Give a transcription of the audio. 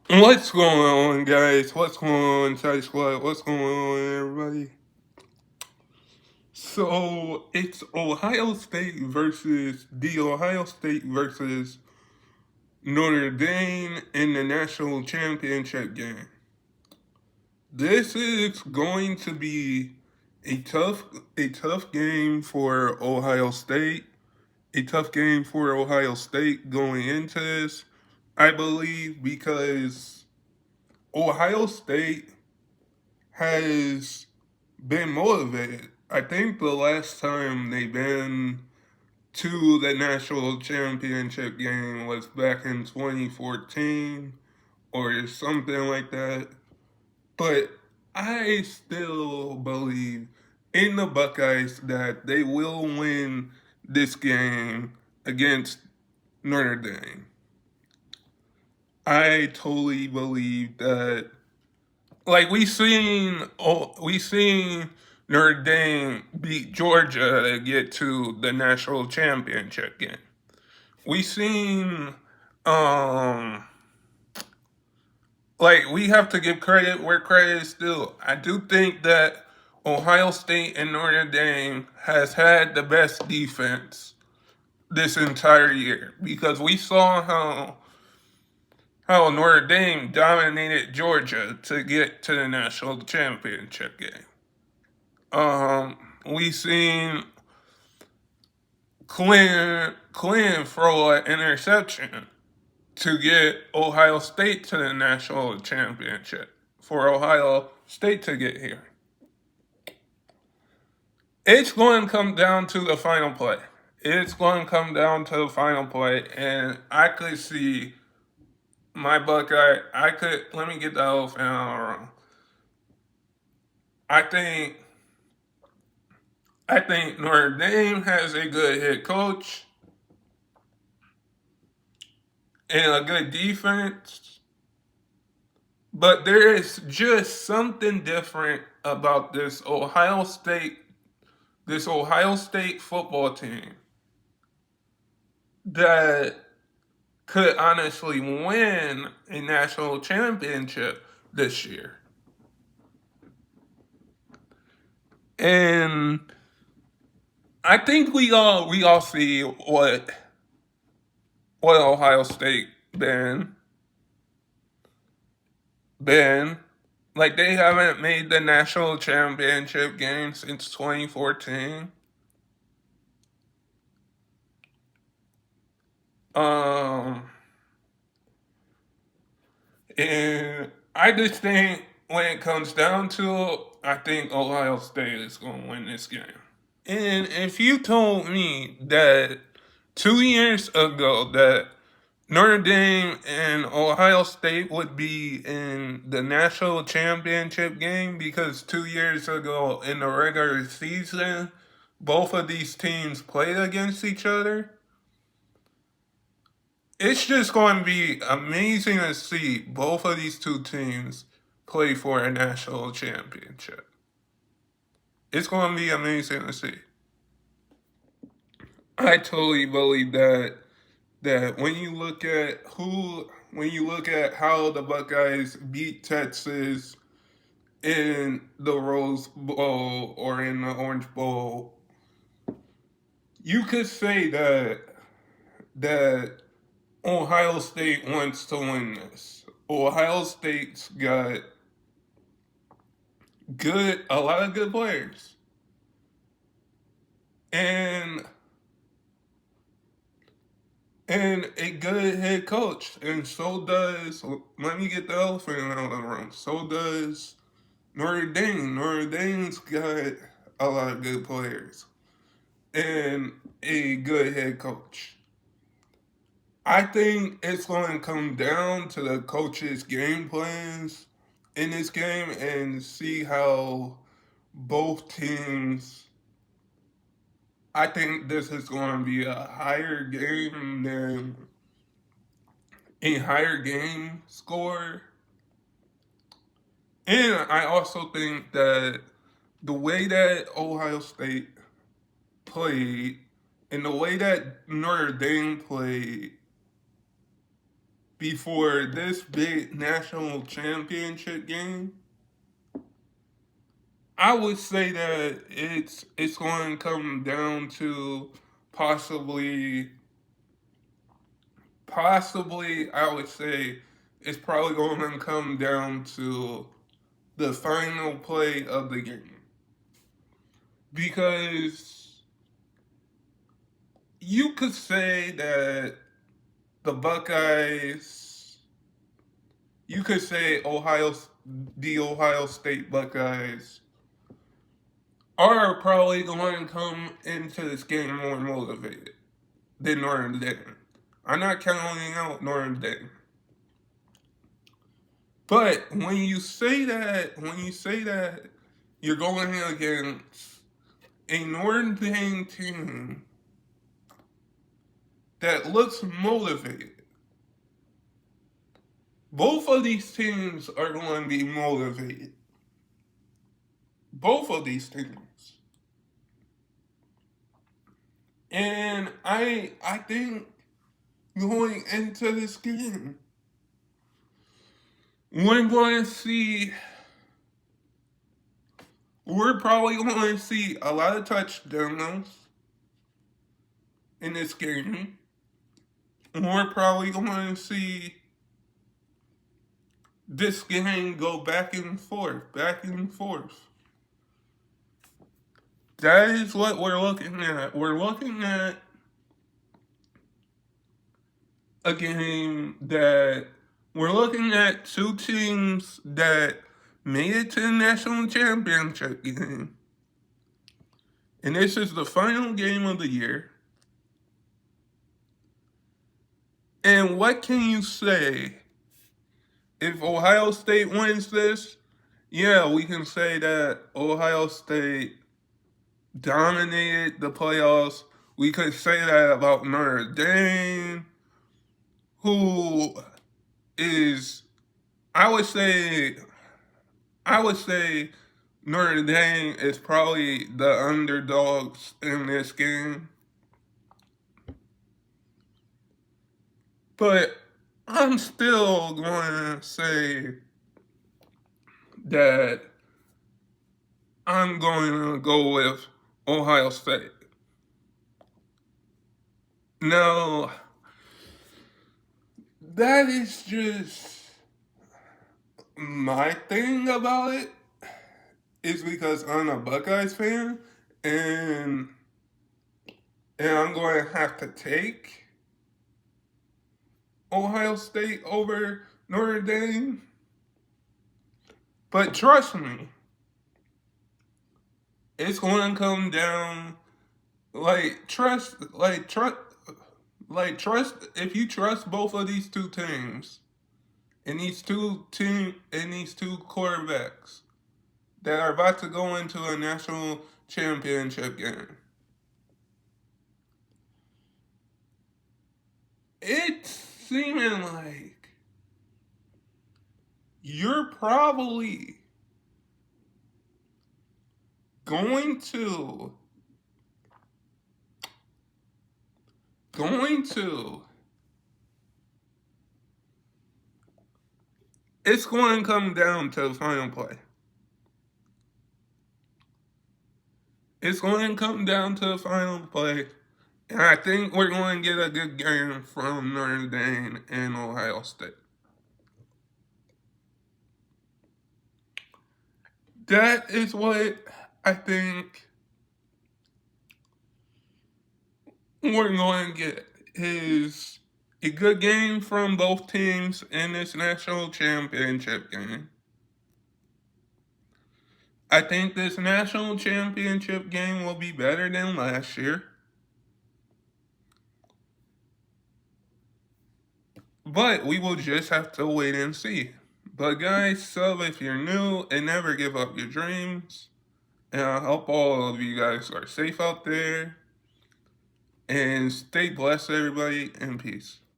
What's going on, guys? What's going on, Chai Squad? What's going on, everybody? So it's Ohio State versus the Ohio State versus Notre Dame in the national championship game. This is going to be a tough, a tough game for Ohio State. A tough game for Ohio State going into this, I believe, because Ohio State has been motivated. I think the last time they been to the national championship game was back in 2014 or something like that. But I still believe in the Buckeyes that they will win this game against Notre Dame. I totally believe that. Like we seen Notre Dame beat Georgia to get to the national championship game. We seen um like we have to give credit where credit is due. I do think that Ohio State and Notre Dame has had the best defense this entire year because we saw how Notre Dame dominated Georgia to get to the national championship game. We seen Clinton throw an interception to get Ohio State to the national championship for Ohio State to get here. It's going to come down to the final play. It's going to come down to the final play, and I could see my Buckeye. Let me get the elephant out of the room. I think I think Notre Dame has a good head coach and a good defense, but there is just something different about this Ohio State football team that could honestly win a national championship this year. And I think we all see what Ohio State been. Like they haven't made the national championship game since 2014. Um, and I just think when it comes down to it, I think Ohio State is going to win this game. And if you told me that 2 years ago that Notre Dame and Ohio State would be in the national championship game because 2 years ago in the regular season, both of these teams played against each other, it's just going to be amazing to see both of these two teams play for a national championship. It's going to be amazing to see. I totally believe that when you look at how the Buckeyes beat Texas in the Rose Bowl or in the Orange Bowl, you could say that Ohio State wants to win this. Ohio State's got a lot of good players, and and a good head coach, and so does. Let me get the elephant out of the room. So does Notre Dame. Notre Dame's got a lot of good players and a good head coach. I think it's going to come down to the coach's game plans in this game and see how both teams. I think this is going to be a higher game score. And I also think that the way that Ohio State played and the way that Notre Dame played before this big national championship game, I would say that it's going to come down to possibly I would say it's probably going to come down to the final play of the game. Because you could say that the Buckeyes, you could say the Ohio State Buckeyes are probably going to come into this game more motivated than Notre Dame. I'm not counting out Notre Dame. But when you say that you're going against a Notre Dame team that looks motivated, both of these teams are going to be motivated. Both of these teams. And I think going into this game, we're probably going to see a lot of touchdowns in this game. We're probably going to see this game go back and forth, back and forth. That is what we're looking at. We're looking at a game that we're looking at two teams that made it to the national championship game. And this is the final game of the year. And what can you say? If Ohio State wins this, yeah, we can say that Ohio State dominated the playoffs. We could say that about Notre Dame, who is, I would say Notre Dame is probably the underdogs in this game. But I'm still going to say that I'm going to go with Ohio State. Now, that is just my thing about it, is because I'm a Buckeyes fan, and I'm going to have to take Ohio State over Notre Dame. But trust me, it's going to come down, trust, if you trust both of these two teams, and these two quarterbacks that are about to go into a national championship game, it's seeming like you're probably going to it's going to come down to the final play. It's going to come down to the final play. And I think we're going to get a good game from Notre Dame and Ohio State. That is what I think we're going to get, is a good game from both teams in this national championship game. I think this national championship game will be better than last year. But we will just have to wait and see. But guys, sub if you're new, and never give up your dreams. And I hope all of you guys are safe out there. And stay blessed, everybody, and peace.